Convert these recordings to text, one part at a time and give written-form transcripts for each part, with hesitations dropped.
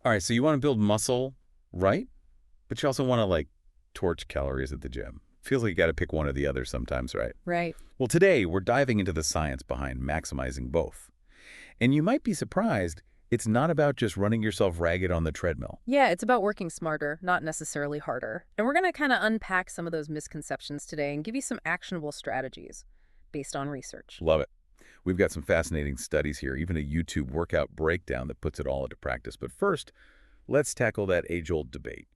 All right, so you want to build muscle, right? But you also want to, like, torch calories at the gym. Feels like you got to pick one or the other sometimes, right? Right. Well, today we're diving into the science behind maximizing both. And you might be surprised, it's not about just running yourself ragged on the treadmill. Yeah, it's about working smarter, not necessarily harder. And we're going to kind of unpack some of those misconceptions today and give you some actionable strategies based on research. Love it. We've got some fascinating studies here, even a YouTube workout breakdown that puts it all into practice. But first, let's tackle that age-old debate.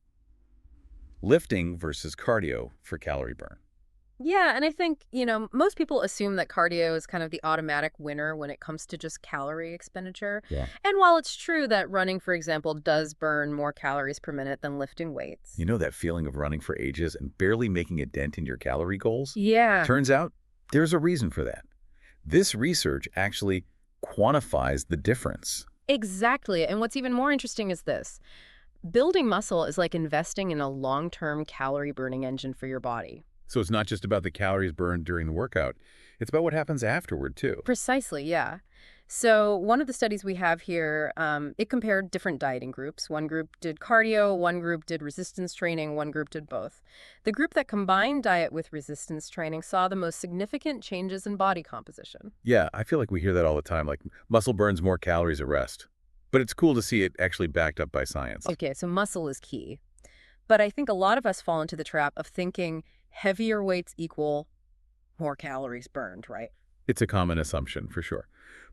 Lifting versus cardio for calorie burn. Yeah, and I think, most people assume that cardio is kind of the automatic winner when it comes to just calorie expenditure. Yeah. And while it's true that running, for example, does burn more calories per minute than lifting weights. You know that feeling of running for ages and barely making a dent in your calorie goals? Yeah, Turns out there's a reason for that. This research actually quantifies the difference. exactly. And what's even more interesting is this. Building muscle is like investing in a long-term calorie burning engine for your body. So it's not just about the calories burned during the workout. It's about what happens afterward, too. Precisely, yeah. So one of the studies we have here, it compared different dieting groups. One group did cardio, one group did resistance training, one group did both. The group that combined diet with resistance training saw the most significant changes in body composition. Yeah, I feel like we hear that all the time, like muscle burns more calories at rest. But it's cool to see it actually backed up by science. Okay, so muscle is key. But I think a lot of us fall into the trap of thinking heavier weights equal more calories burned, right? It's a common assumption, for sure.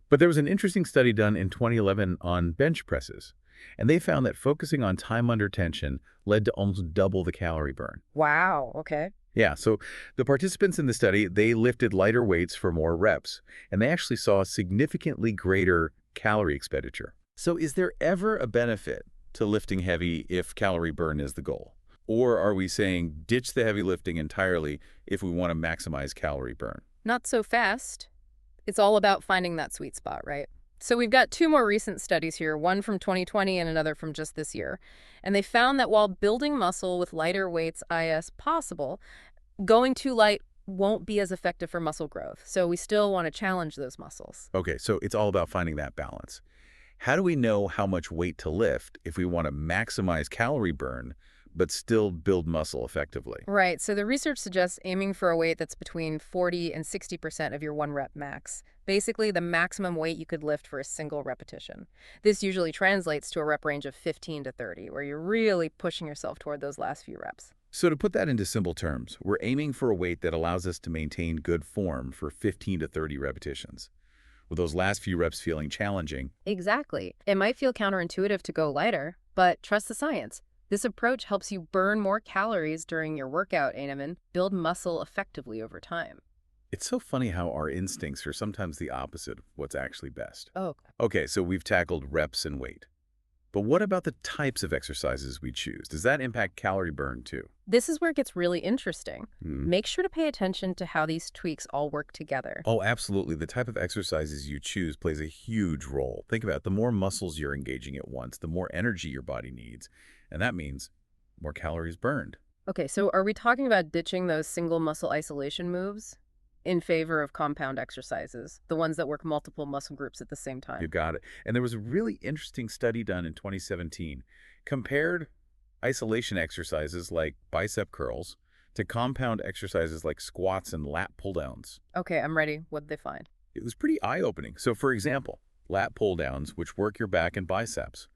But there was an interesting study done in 2011 on bench presses, and they found that focusing on time under tension led to almost double the calorie burn. Wow, okay. Yeah, so the participants in the study, they lifted lighter weights for more reps, and they actually saw significantly greater calorie expenditure. So is there ever a benefit to lifting heavy if calorie burn is the goal? Or are we saying ditch the heavy lifting entirely if we want to maximize calorie burn? Not so fast. It's all about finding that sweet spot, right? So we've got two more recent studies here, one from 2020 and another from just this year. And they found that while building muscle with lighter weights is possible, going too light won't be as effective for muscle growth. So we still want to challenge those muscles. Okay, so it's all about finding that balance. How do we know how much weight to lift if we want to maximize calorie burn but still build muscle effectively? Right. So the research suggests aiming for a weight that's between 40 and 60% of your one rep max. Basically, the maximum weight you could lift for a single repetition. This usually translates to a rep range of 15 to 30, where you're really pushing yourself toward those last few reps. So to put that into simple terms, we're aiming for a weight that allows us to maintain good form for 15 to 30 repetitions, with those last few reps feeling challenging. Exactly. It might feel counterintuitive to go lighter, but trust the science. This approach helps you burn more calories during your workout and build muscle effectively over time. It's so funny how our instincts are sometimes the opposite of what's actually best. Oh, Okay, so we've tackled reps and weight. But what about the types of exercises we choose? Does that impact calorie burn too? this is where it gets really interesting. Hmm. Make sure to pay attention to how these tweaks all work together. Oh, absolutely. The type of exercises you choose plays a huge role. Think about it. The more muscles you're engaging at once, the more energy your body needs. And that means more calories burned. Okay, so are we talking about ditching those single muscle isolation moves in favor of compound exercises, the ones that work multiple muscle groups at the same You time? got it. And there was a really interesting study done in 2017, compared isolation exercises like bicep curls to compound exercises like squats and lat pull-downs. Okay, I'm ready. What'd they find? It was pretty eye-opening. So for example, lat pull-downs, which work your back and biceps,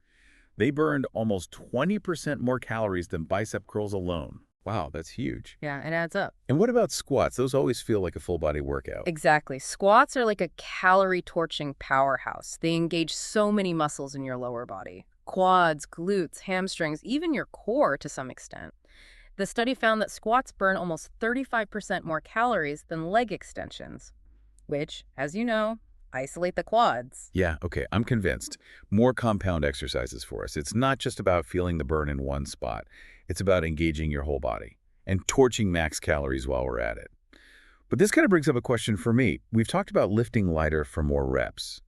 they burned almost 20% more calories than bicep curls alone. Wow, that's huge. Yeah, it adds up. And what about squats? Those always feel like a full-body workout. Exactly. Squats are like a calorie torching powerhouse. They engage so many muscles in your lower body. Quads, glutes, hamstrings, even your core to some extent. The study found that squats burn almost 35% more calories than leg extensions, which, as you know, isolate the quads. Yeah, okay, I'm convinced. More compound exercises for us. It's not just about feeling the burn in one spot. It's about engaging your whole body and torching max calories while we're at it. But this kind of brings up a question for me. We've talked about lifting lighter for more reps.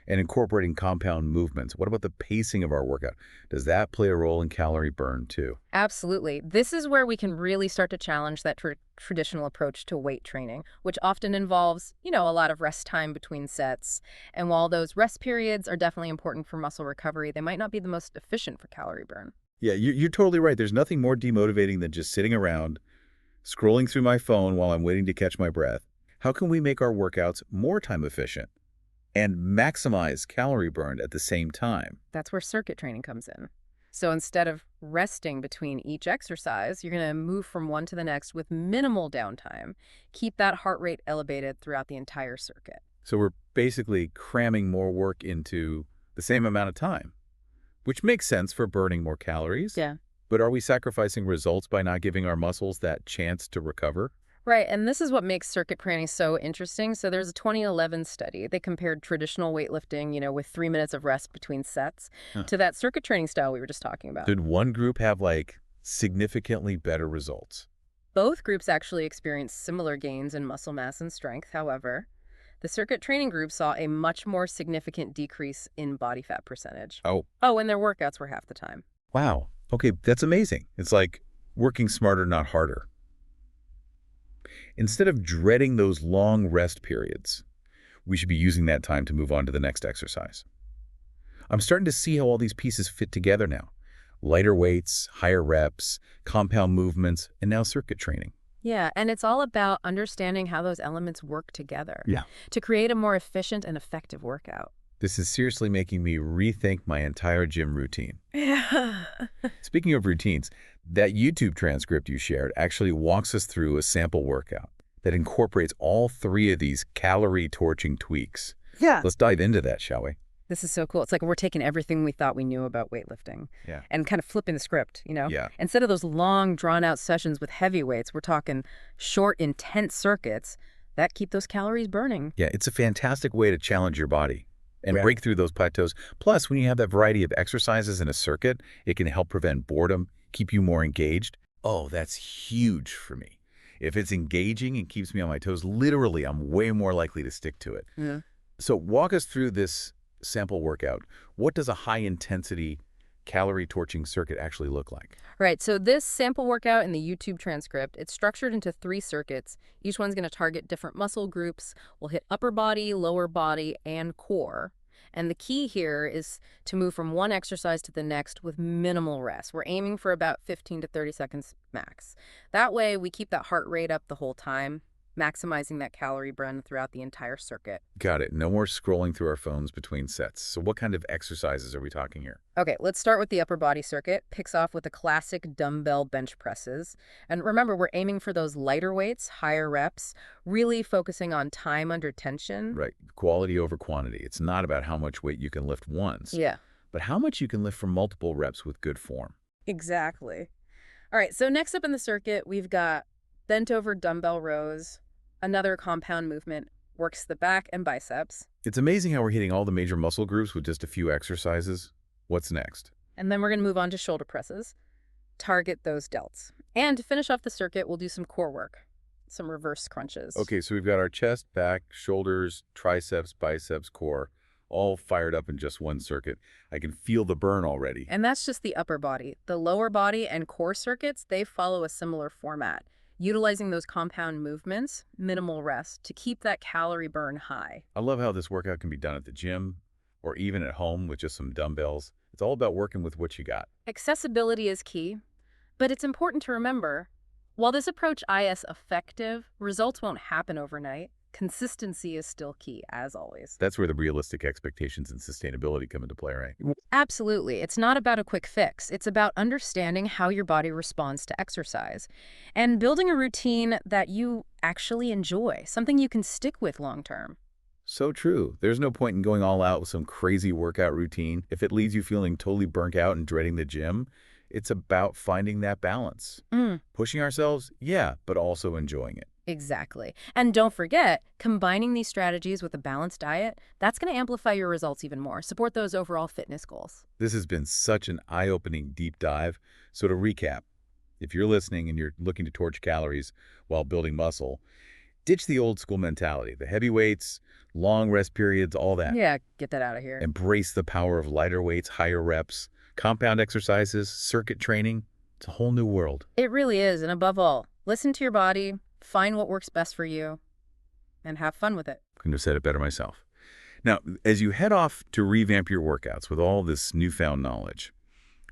And incorporating compound movements. What about the pacing of our workout? Does that play a role in calorie burn too? Absolutely. This is where we can really start to challenge that traditional approach to weight training, which often involves, a lot of rest time between sets. And while those rest periods are definitely important for muscle recovery, they might not be the most efficient for calorie burn. Yeah, you're totally right. There's nothing more demotivating than just sitting around, scrolling through my phone while I'm waiting to catch my breath. How can we make our workouts more time efficient and maximize calorie burn at the same time? That's where circuit training comes in. So instead of resting between each exercise, you're going to move from one to the next with minimal downtime. Keep that heart rate elevated throughout the entire circuit. So we're basically cramming more work into the same amount of time, which makes sense for burning more calories. Yeah. But are we sacrificing results by not giving our muscles that chance to recover? Right, and this is what makes circuit training so interesting. So there's a 2011 study. They compared traditional weightlifting, with 3 minutes of rest between sets, Huh. to that circuit training style we were just talking about. Did one group have significantly better results? Both groups actually experienced similar gains in muscle mass and strength. However, the circuit training group saw a much more significant decrease in body fat percentage. Oh, Oh, and their workouts were half the time. wow. Okay, that's amazing. It's like working smarter, not harder. Instead of dreading those long rest periods, we should be using that time to move on to the next exercise. I'm starting to see how all these pieces fit together now. Lighter weights, higher reps, compound movements, and now circuit training. Yeah, and it's all about understanding how those elements work together Yeah. to create a more efficient and effective workout. This is seriously making me rethink my entire gym routine. Yeah. Speaking of routines, that YouTube transcript you shared actually walks us through a sample workout that incorporates all three of these calorie torching tweaks. Yeah. Let's dive into that, shall we? This is so cool. It's like we're taking everything we thought we knew about weightlifting Yeah. and kind of flipping the script. Yeah. Instead of those long, drawn-out sessions with heavy weights, we're talking short, intense circuits that keep those calories burning. Yeah, it's a fantastic way to challenge your body and Right. break through those plateaus. Plus, when you have that variety of exercises in a circuit, it can help prevent boredom, keep you more engaged. Oh, that's huge for me. If it's engaging and keeps me on my toes, literally, I'm way more likely to stick to it. Yeah. So walk us through this sample workout. What does a high-intensity calorie torching circuit actually look like? Right, so this sample workout in the YouTube transcript, it's structured into 3 circuits. Each one's going to target different muscle groups. We'll hit upper body, lower body, and core. And the key here is to move from one exercise to the next with minimal rest. We're aiming for about 15 to 30 seconds max. That way, we keep that heart rate up the whole time, maximizing that calorie burn throughout the entire circuit. Got it. No more scrolling through our phones between sets. So what kind of exercises are we talking here? Okay, let's start with the upper body circuit. Picks off with the classic dumbbell bench presses. And remember, we're aiming for those lighter weights, higher reps, really focusing on time under tension. Right. Quality over quantity. It's not about how much weight you can lift once, Yeah, but how much you can lift for multiple reps with good form. exactly. All right, so next up in the circuit, we've got bent over dumbbell rows. Another compound movement, works the back and biceps. It's amazing how we're hitting all the major muscle groups with just a few exercises. What's next? And then we're going to move on to shoulder presses. Target those delts. And to finish off the circuit, we'll do some core work, some reverse crunches. Okay, so we've got our chest, back, shoulders, triceps, biceps, core, all fired up in just one circuit. I can feel the burn already. And that's just the upper body. The lower body and core circuits, they follow a similar format, utilizing those compound movements, minimal rest, to keep that calorie burn high. I love how this workout can be done at the gym or even at home with just some dumbbells. It's all about working with what you got. Accessibility is key, but it's important to remember, while this approach is effective, results won't happen overnight. Consistency is still key, as always. That's where the realistic expectations and sustainability come into play, right? Absolutely. It's not about a quick fix. It's about understanding how your body responds to exercise and building a routine that you actually enjoy, something you can stick with long term. So true. There's no point in going all out with some crazy workout routine if it leaves you feeling totally burnt out and dreading the gym. It's about finding that balance. Pushing ourselves, yeah, but also enjoying it. Exactly. And don't forget, combining these strategies with a balanced diet, that's going to amplify your results even more, support those overall fitness goals. This has been such an eye-opening deep dive. So to recap, if you're listening and you're looking to torch calories while building muscle, Ditch the old school mentality, the heavy weights, long rest periods, all that. Yeah, get that out of here. Embrace the power of lighter weights, higher reps, compound exercises, circuit training. It's a whole new world. It really is, and above all, listen to your body, find what works best for you, and have fun with it. Couldn't have said it better myself. Now, as you head off to revamp your workouts with all this newfound knowledge,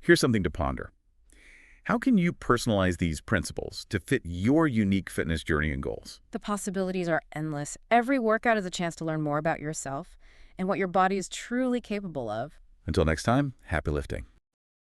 here's something to ponder. How can you personalize these principles to fit your unique fitness journey and goals? The possibilities are endless. Every workout is a chance to learn more about yourself and what your body is truly capable of. Until next time, happy lifting.